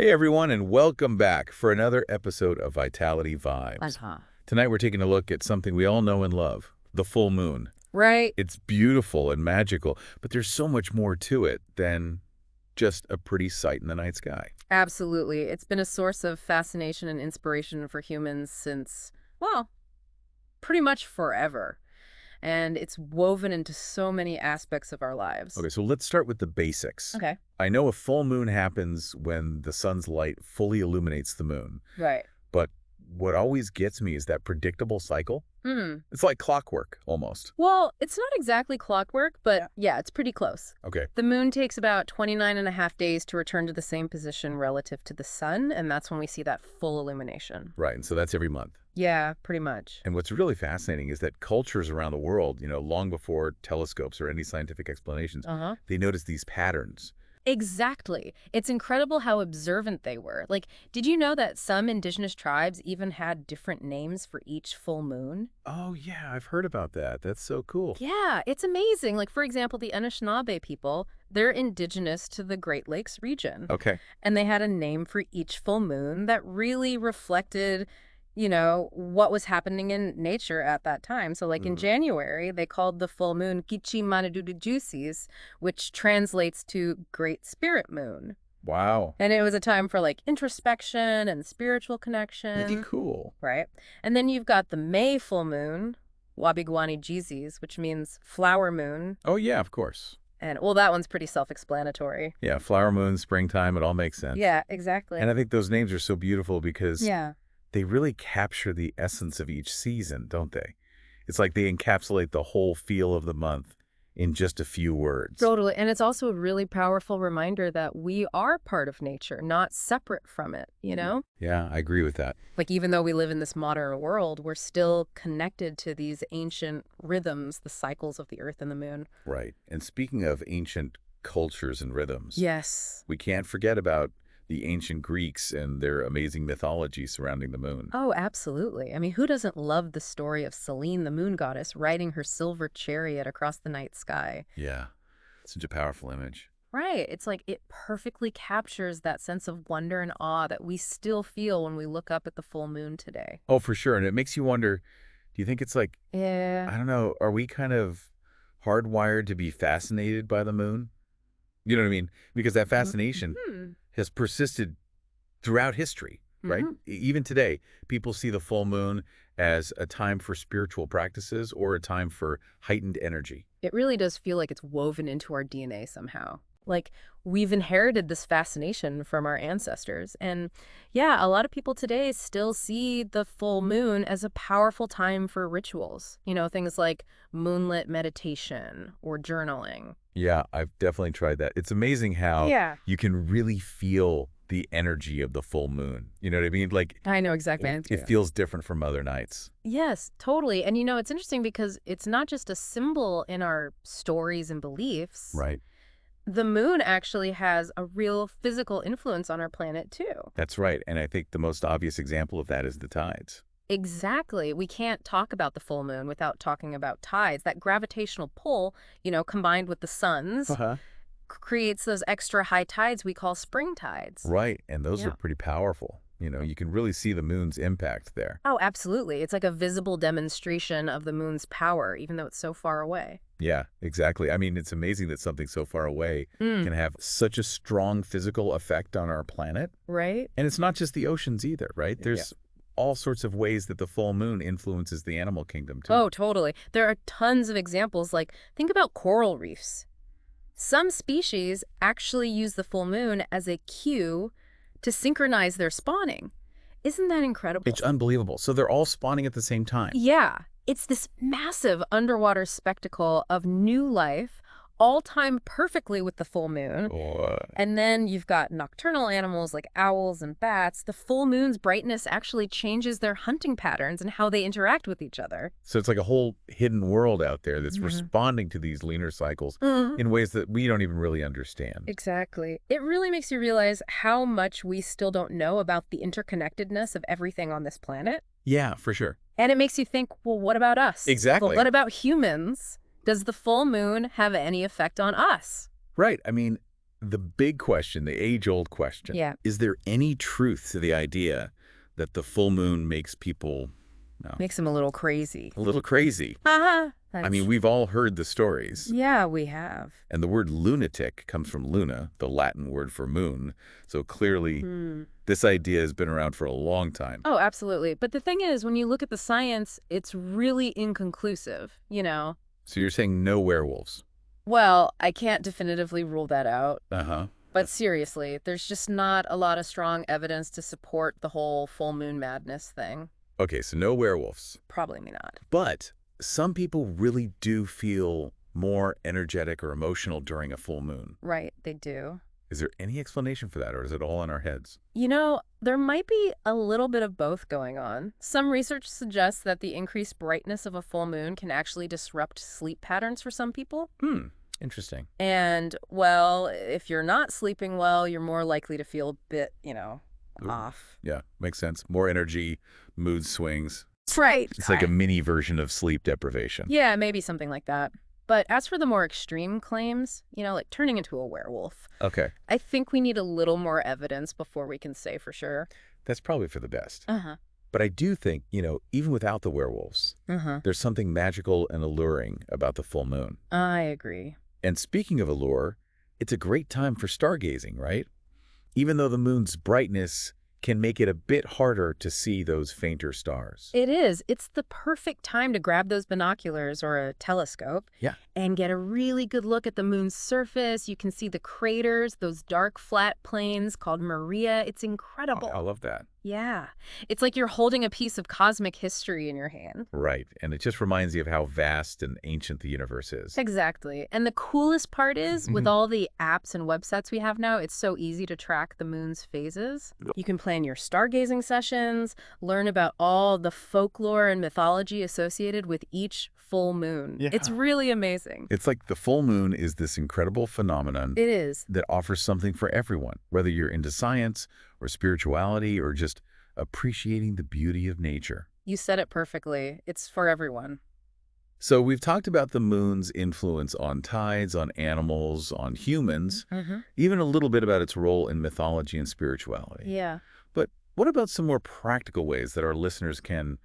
Hey everyone, and welcome back for another episode of Vitality Vibes. Tonight we're taking a look at something we all know and love, the full moon. Right. It's beautiful and magical, but there's so much more to it than just a pretty sight in the night sky. Absolutely. It's been a source of fascination and inspiration for humans since, well, pretty much forever. And it's woven into so many aspects of our lives. Okay, so let's start with the basics. Okay. I know a full moon happens when the sun's light fully illuminates the moon, Right. but what always gets me is that predictable cycle. It's like clockwork, almost. Well, it's not exactly clockwork, but yeah, it's pretty close. Okay. The moon takes about 29 and a half days to return to the same position relative to the sun, and that's when we see that full illumination. Right, and so that's every month. Yeah, pretty much. And what's really fascinating is that cultures around the world, long before telescopes or any scientific explanations, they noticed these patterns. Exactly. It's incredible how observant they were. Like, did you know that some indigenous tribes even had different names for each full moon? Oh, yeah, I've heard about that. That's so cool. Yeah, it's amazing. Like, for example, the Anishinaabe people, they're indigenous to the Great Lakes region. Okay. And they had a name for each full moon that really reflected what was happening in nature at that time. So like in January, they called the full moon Kichi Manadudujusis, which translates to Great Spirit Moon. Wow. And it was a time for like introspection and spiritual connection. Pretty cool. Right. And then you've got the May full moon, Wabigwani Jizis, which means flower moon. Oh, yeah, of course. And well, that one's pretty self-explanatory. Yeah, flower moon, springtime, it all makes sense. Yeah, exactly. And I think those names are so beautiful because yeah. they really capture the essence of each season, don't they? It's like they encapsulate the whole feel of the month in just a few words. Totally. And it's also a really powerful reminder that we are part of nature, not separate from it, you know? Yeah, I agree with that. Like, even though we live in this modern world, we're still connected to these ancient rhythms, the cycles of the earth and the moon. Right. And speaking of ancient cultures and rhythms, yes, we can't forget about the ancient Greeks and their amazing mythology surrounding the moon. Oh, absolutely. I mean, who doesn't love the story of Selene, the moon goddess, riding her silver chariot across the night sky? Yeah, such a powerful image. Right. It's like it perfectly captures that sense of wonder and awe that we still feel when we look up at the full moon today. Oh, for sure. And it makes you wonder, do you think it's like, Yeah. I don't know, are we kind of hardwired to be fascinated by the moon? You know what I mean? Because that fascination has persisted throughout history, right? Even today, people see the full moon as a time for spiritual practices or a time for heightened energy. It really does feel like it's woven into our DNA somehow. Like, we've inherited this fascination from our ancestors. And yeah, a lot of people today still see the full moon as a powerful time for rituals. Things like moonlit meditation or journaling. Yeah, I've definitely tried that. It's amazing how you can really feel the energy of the full moon. You know what I mean? Like, I know exactly. it feels different from other nights. Yes, totally. And it's interesting because it's not just a symbol in our stories and beliefs. Right. The moon actually has a real physical influence on our planet, too. That's right. And I think the most obvious example of that is the tides. Exactly. We can't talk about the full moon without talking about tides. That gravitational pull, combined with the sun's, creates those extra high tides we call spring tides. Right. And those are pretty powerful. You can really see the moon's impact there. Oh, absolutely. It's like a visible demonstration of the moon's power, even though it's so far away. Yeah, exactly. I mean, it's amazing that something so far away can have such a strong physical effect on our planet. Right. And it's not just the oceans either, right? There's all sorts of ways that the full moon influences the animal kingdom, too. Oh, totally. There are tons of examples. Like, think about coral reefs. Some species actually use the full moon as a cue to synchronize their spawning. Isn't that incredible? It's unbelievable. So they're all spawning at the same time. Yeah. It's this massive underwater spectacle of new life, all timed perfectly with the full moon. And then you've got nocturnal animals like owls and bats. The full moon's brightness actually changes their hunting patterns and how they interact with each other. So it's like a whole hidden world out there that's responding to these lunar cycles in ways that we don't even really understand. Exactly. It really makes you realize how much we still don't know about the interconnectedness of everything on this planet. Yeah, for sure. And it makes you think, well, what about us? Exactly. Well, what about humans? Does the full moon have any effect on us? Right. I mean, The big question, the age-old question, Yeah. is there any truth to the idea that the full moon makes people, no, Makes them a little crazy. a little crazy? Uh-huh. I mean, we've all heard the stories. Yeah, we have. And the word lunatic comes from luna, the Latin word for moon. So clearly, this idea has been around for a long time. Oh, absolutely. But the thing is, when you look at the science, it's really inconclusive, you know? So you're saying no werewolves? Well, I can't definitively rule that out. Uh-huh. But seriously, there's just not a lot of strong evidence to support the whole full moon madness thing. Okay, so no werewolves. Probably not. But some people really do feel more energetic or emotional during a full moon. Right, they do. Is there any explanation for that, or is it all in our heads? You know, there might be a little bit of both going on. Some research suggests that the increased brightness of a full moon can actually disrupt sleep patterns for some people. Interesting. And, well, if you're not sleeping well, you're more likely to feel a bit, Ooh. off. Yeah, makes sense. More energy, mood swings. That's right. It's like a mini version of sleep deprivation. Yeah, maybe something like that. But as for the more extreme claims, like turning into a werewolf, Okay. I think we need a little more evidence before we can say for sure. That's probably for the best. Uh-huh. But I do think, even without the werewolves, there's something magical and alluring about the full moon. I agree. And speaking of allure, it's a great time for stargazing, right? Even though the moon's brightness can make it a bit harder to see those fainter stars. It is. It's the perfect time to grab those binoculars or a telescope and get a really good look at the moon's surface. You can see the craters, those dark flat plains called Maria. It's incredible. I love that. Yeah. It's like you're holding a piece of cosmic history in your hand. Right. And it just reminds you of how vast and ancient the universe is. Exactly. And the coolest part is, with all the apps and websites we have now, it's so easy to track the moon's phases. You can plan your stargazing sessions, learn about all the folklore and mythology associated with each full moon. Yeah. It's really amazing. It's like the full moon is this incredible phenomenon It is. that offers something for everyone, whether you're into science or spirituality or just appreciating the beauty of nature. You said it perfectly. It's for everyone. So we've talked about the moon's influence on tides, on animals, on humans, even a little bit about its role in mythology and spirituality. Yeah. But what about some more practical ways that our listeners can,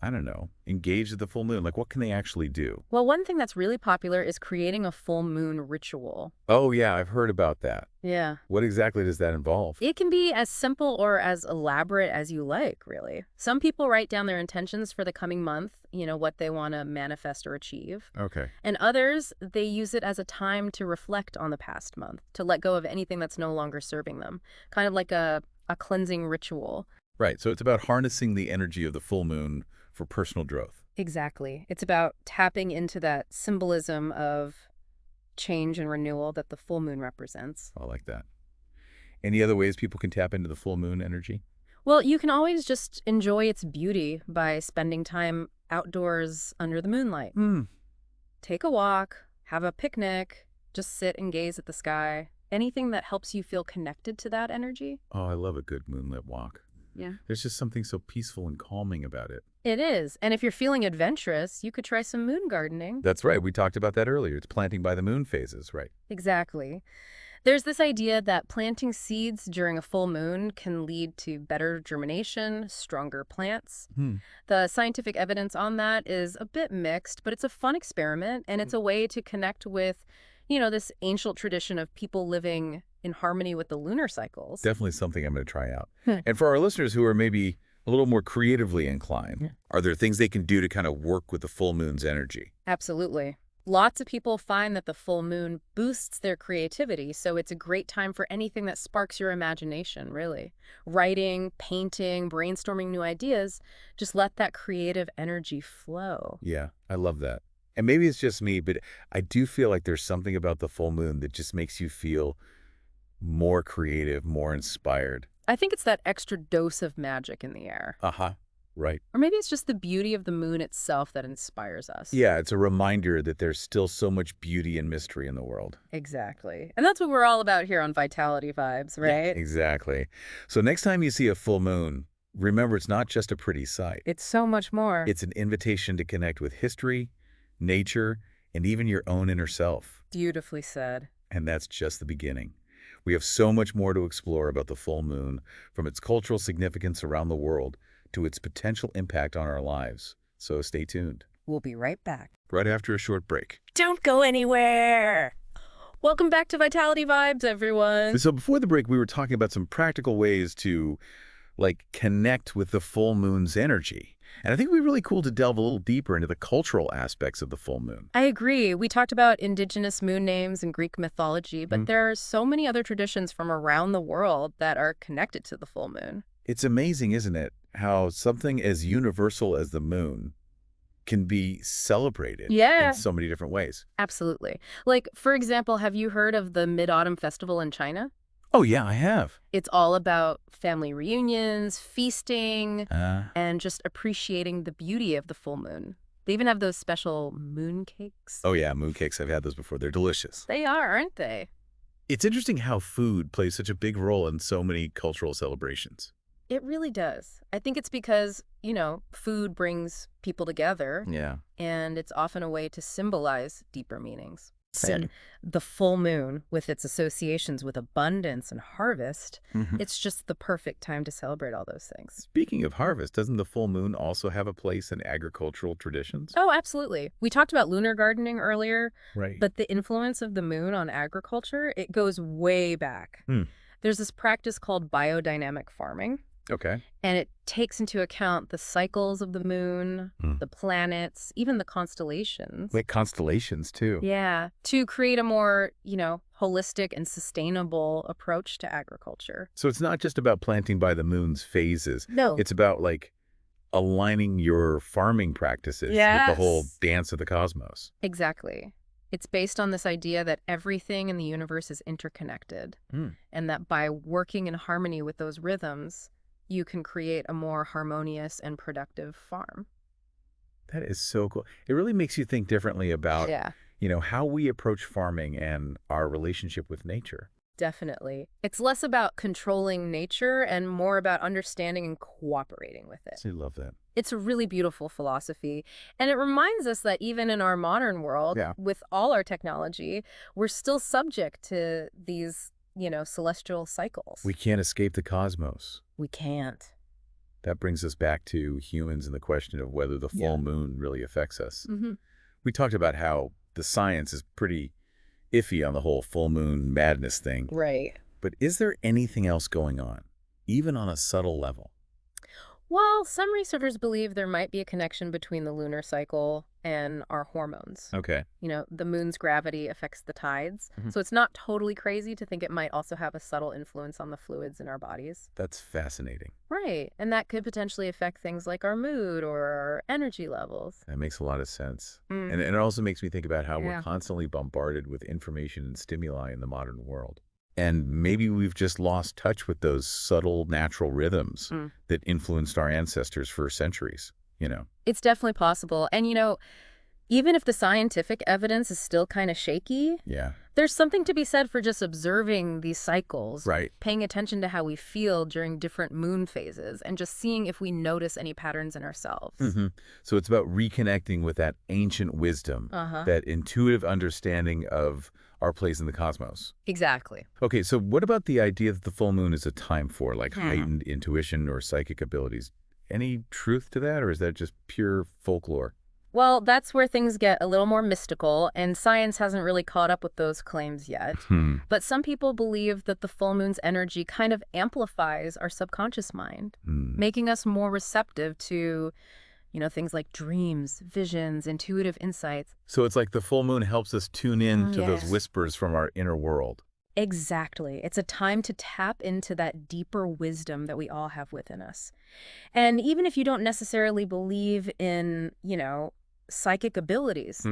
I don't know, engage with the full moon? Like, what can they actually do? Well, one thing that's really popular is creating a full moon ritual. Oh, yeah, I've heard about that. Yeah. What exactly does that involve? It can be as simple or as elaborate as you like, really. Some people write down their intentions for the coming month, what they want to manifest or achieve. Okay. And others, they use it as a time to reflect on the past month, to let go of anything that's no longer serving them. Kind of like a cleansing ritual. Right, so it's about harnessing the energy of the full moon for personal growth. Exactly. It's about tapping into that symbolism of change and renewal that the full moon represents. I like that. Any other ways people can tap into the full moon energy? Well, you can always just enjoy its beauty by spending time outdoors under the moonlight. Take a walk, have a picnic, just sit and gaze at the sky. Anything that helps you feel connected to that energy. Oh, I love a good moonlit walk. Yeah. There's just something so peaceful and calming about it. It is. And if you're feeling adventurous, you could try some moon gardening. That's right. We talked about that earlier. It's planting by the moon phases, right? Exactly. There's this idea that planting seeds during a full moon can lead to better germination, stronger plants. The scientific evidence on that is a bit mixed, but it's a fun experiment, and it's a way to connect with, this ancient tradition of people living in harmony with the lunar cycles. Definitely something I'm going to try out. And for our listeners who are maybe a little more creatively inclined, are there things they can do to kind of work with the full moon's energy? Absolutely. Lots of people find that the full moon boosts their creativity, so it's a great time for anything that sparks your imagination, really. Writing, painting, brainstorming new ideas, just let that creative energy flow. Yeah, I love that. And maybe it's just me, but I do feel like there's something about the full moon that just makes you feel more creative, more inspired. I think it's that extra dose of magic in the air. Right. Or maybe it's just the beauty of the moon itself that inspires us. Yeah, it's a reminder that there's still so much beauty and mystery in the world. Exactly. And that's what we're all about here on Vitality Vibes, right? Yeah, exactly. So next time you see a full moon, remember it's not just a pretty sight. It's so much more. It's an invitation to connect with history, nature, and even your own inner self. Beautifully said. And that's just the beginning. We have so much more to explore about the full moon, from its cultural significance around the world to its potential impact on our lives. So stay tuned. We'll be right back. Right after a short break. Don't go anywhere! Welcome back to Vitality Vibes, everyone. So before the break, we were talking about some practical ways to connect with the full moon's energy. And I think it would be really cool to delve a little deeper into the cultural aspects of the full moon. I agree. We talked about indigenous moon names and Greek mythology, but there are so many other traditions from around the world that are connected to the full moon. It's amazing, isn't it, how something as universal as the moon can be celebrated in so many different ways. Absolutely. Like, for example, have you heard of the Mid-Autumn Festival in China? Oh, yeah, I have. It's all about family reunions, feasting, and just appreciating the beauty of the full moon. They even have those special moon cakes. Oh, yeah, moon cakes. I've had those before. They're delicious. They are, aren't they? It's interesting how food plays such a big role in so many cultural celebrations. It really does. I think it's because, food brings people together. Yeah. And it's often a way to symbolize deeper meanings. And the full moon, with its associations with abundance and harvest, it's just the perfect time to celebrate all those things. Speaking of harvest, doesn't the full moon also have a place in agricultural traditions? Oh, absolutely. We talked about lunar gardening earlier, Right. but the influence of the moon on agriculture, it goes way back. There's this practice called biodynamic farming. Okay. And it takes into account the cycles of the moon, the planets, even the constellations. Wait, constellations too. Yeah, to create a more, holistic and sustainable approach to agriculture. So it's not just about planting by the moon's phases. No. It's about aligning your farming practices with the whole dance of the cosmos. Exactly. It's based on this idea that everything in the universe is interconnected, and that by working in harmony with those rhythms, you can create a more harmonious and productive farm. That is so cool. It really makes you think differently about, how we approach farming and our relationship with nature. Definitely. It's less about controlling nature and more about understanding and cooperating with it. I love that. It's a really beautiful philosophy. And it reminds us that even in our modern world, with all our technology, we're still subject to these, celestial cycles. We can't escape the cosmos. We can't. That brings us back to humans and the question of whether the full moon really affects us. We talked about how the science is pretty iffy on the whole full moon madness thing. Right. But is there anything else going on, even on a subtle level? Well, some researchers believe there might be a connection between the lunar cycle and our hormones. Okay. The moon's gravity affects the tides. So it's not totally crazy to think it might also have a subtle influence on the fluids in our bodies. That's fascinating. Right. And that could potentially affect things like our mood or our energy levels. That makes a lot of sense. And it also makes me think about how we're constantly bombarded with information and stimuli in the modern world. And maybe we've just lost touch with those subtle natural rhythms that influenced our ancestors for centuries, It's definitely possible. And, even if the scientific evidence is still kind of shaky, there's something to be said for just observing these cycles, paying attention to how we feel during different moon phases, and just seeing if we notice any patterns in ourselves. So it's about reconnecting with that ancient wisdom, that intuitive understanding of our place in the cosmos. Exactly. Okay, so what about the idea that the full moon is a time for heightened intuition or psychic abilities? Any truth to that, or is that just pure folklore? Well, that's where things get a little more mystical, and science hasn't really caught up with those claims yet. But some people believe that the full moon's energy kind of amplifies our subconscious mind, making us more receptive to, things like dreams, visions, intuitive insights. So it's like the full moon helps us tune in to those whispers from our inner world. Exactly. It's a time to tap into that deeper wisdom that we all have within us. And even if you don't necessarily believe in, psychic abilities,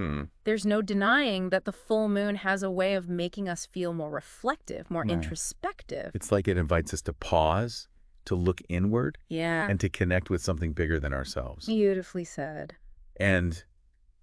there's no denying that the full moon has a way of making us feel more reflective, more introspective. It's like it invites us to pause, to look inward, and to connect with something bigger than ourselves. Beautifully said. And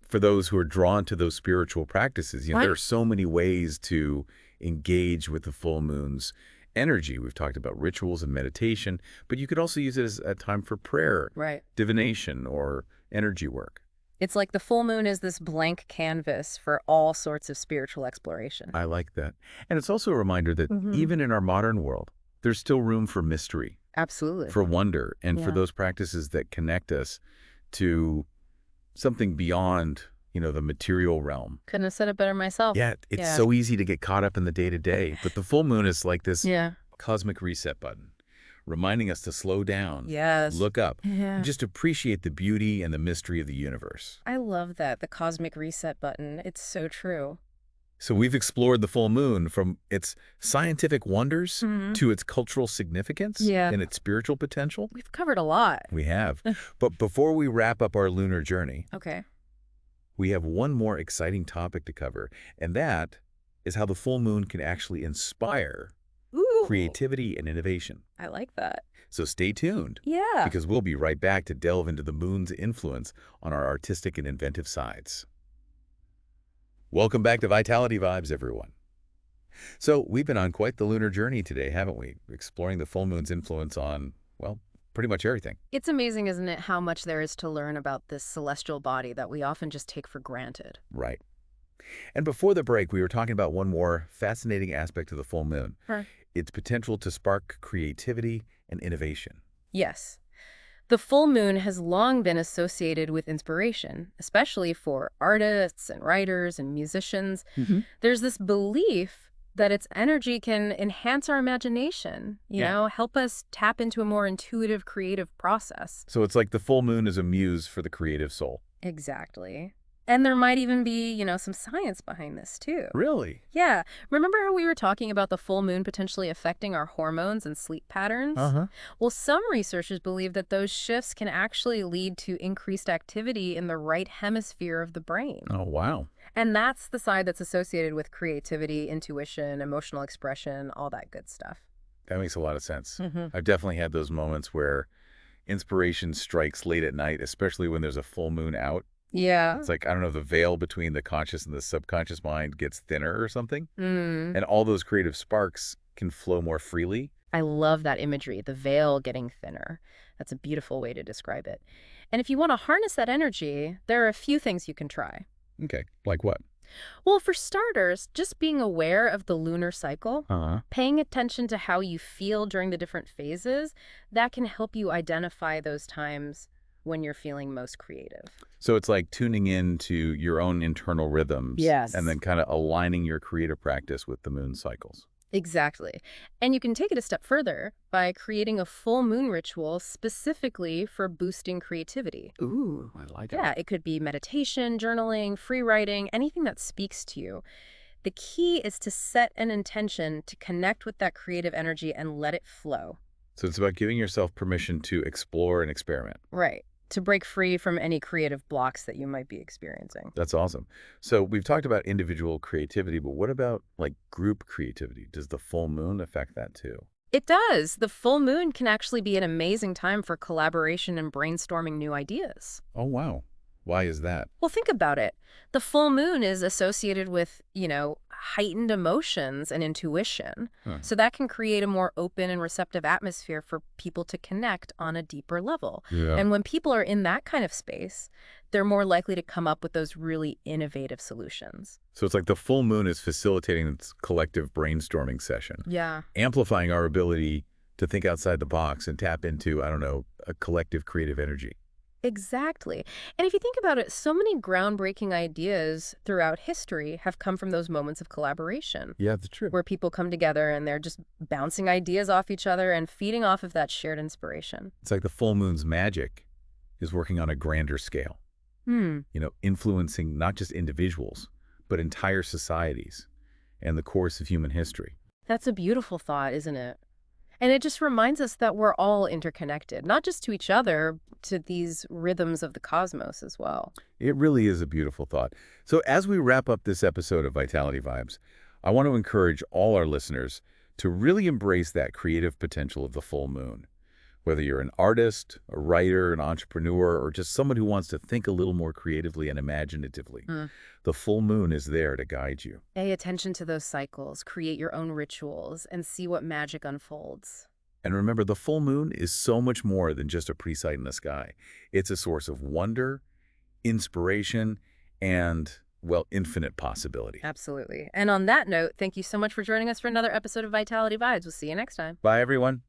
for those who are drawn to those spiritual practices, there are so many ways to engage with the full moon's energy. We've talked about rituals and meditation, but you could also use it as a time for prayer, divination, or energy work. It's like the full moon is this blank canvas for all sorts of spiritual exploration. I like that. And it's also a reminder that even in our modern world, there's still room for mystery, Absolutely. for wonder, and for Yeah. those practices that connect us to something beyond, the material realm. Couldn't have said it better myself. Yeah, it's Yeah. so easy to get caught up in the day-to-day, but the full moon is like this Yeah. cosmic reset button, reminding us to slow down, Yes. look up, and Yeah. just appreciate the beauty and the mystery of the universe. I love that, the cosmic reset button. It's so true. So we've explored the full moon from its scientific wonders Hmm. to its cultural significance Yeah. and its spiritual potential. We've covered a lot. We have. But before we wrap up our lunar journey, Okay. we have one more exciting topic to cover, and that is how the full moon can actually inspire Ooh. creativity and innovation. I like that. So stay tuned, Yeah. because we'll be right back to delve into the moon's influence on our artistic and inventive sides. Welcome back to Vitality Vibes, everyone. So we've been on quite the lunar journey today, haven't we? Exploring the full moon's influence on, well, pretty much everything. It's amazing, isn't it, how much there is to learn about this celestial body that we often just take for granted. Right. And before the break, we were talking about one more fascinating aspect of the full moon, Right. its potential to spark creativity and innovation. Yes. The full moon has long been associated with inspiration, especially for artists and writers and musicians. There's this belief that its energy can enhance our imagination, help us tap into a more intuitive, creative process. So it's like the full moon is a muse for the creative soul. Exactly. And there might even be, some science behind this, too. Really? Yeah. Remember how we were talking about the full moon potentially affecting our hormones and sleep patterns? Uh-huh. Well, some researchers believe that those shifts can actually lead to increased activity in the right hemisphere of the brain. Oh, wow. And that's the side that's associated with creativity, intuition, emotional expression, all that good stuff. That makes a lot of sense. Hmm. I've definitely had those moments where inspiration strikes late at night, especially when there's a full moon out. Yeah. It's like, I don't know, the veil between the conscious and the subconscious mind gets thinner or something. Mm. And all those creative sparks can flow more freely. I love that imagery, the veil getting thinner. That's a beautiful way to describe it. And if you want to harness that energy, there are a few things you can try. Okay. Like what? Well, for starters, just being aware of the lunar cycle, Uh-huh. paying attention to how you feel during the different phases, that can help you identify those times when you're feeling most creative. So it's like tuning into your own internal rhythms. Yes. And then kind of aligning your creative practice with the moon cycles. Exactly. And you can take it a step further by creating a full moon ritual specifically for boosting creativity. Ooh, I like it. Yeah, it could be meditation, journaling, free writing, anything that speaks to you. The key is to set an intention to connect with that creative energy and let it flow. So it's about giving yourself permission to explore and experiment. Right. To break free from any creative blocks that you might be experiencing. That's awesome. So we've talked about individual creativity, but what about like group creativity? Does the full moon affect that too? It does. The full moon can actually be an amazing time for collaboration and brainstorming new ideas. Oh, wow. Why is that? Well, think about it. The full moon is associated with, heightened emotions and intuition. Huh. So that can create a more open and receptive atmosphere for people to connect on a deeper level. Yeah. And when people are in that kind of space, they're more likely to come up with those really innovative solutions. So it's like the full moon is facilitating this collective brainstorming session, Yeah. amplifying our ability to think outside the box and tap into, I don't know, a collective creative energy. Exactly. And if you think about it, so many groundbreaking ideas throughout history have come from those moments of collaboration, Yeah, that's true. where people come together and they're just bouncing ideas off each other and feeding off of that shared inspiration. It's like the full moon's magic is working on a grander scale, influencing not just individuals, but entire societies and the course of human history. That's a beautiful thought, isn't it? And it just reminds us that we're all interconnected, not just to each other, to these rhythms of the cosmos as well. It really is a beautiful thought. So as we wrap up this episode of Vitality Vibes, I want to encourage all our listeners to really embrace that creative potential of the full moon. Whether you're an artist, a writer, an entrepreneur, or just someone who wants to think a little more creatively and imaginatively, the full moon is there to guide you. Pay attention to those cycles, create your own rituals, and see what magic unfolds. And remember, the full moon is so much more than just a pretty sight in the sky. It's a source of wonder, inspiration, and, well, infinite possibility. Absolutely. And on that note, thank you so much for joining us for another episode of Vitality Vibes. We'll see you next time. Bye, everyone.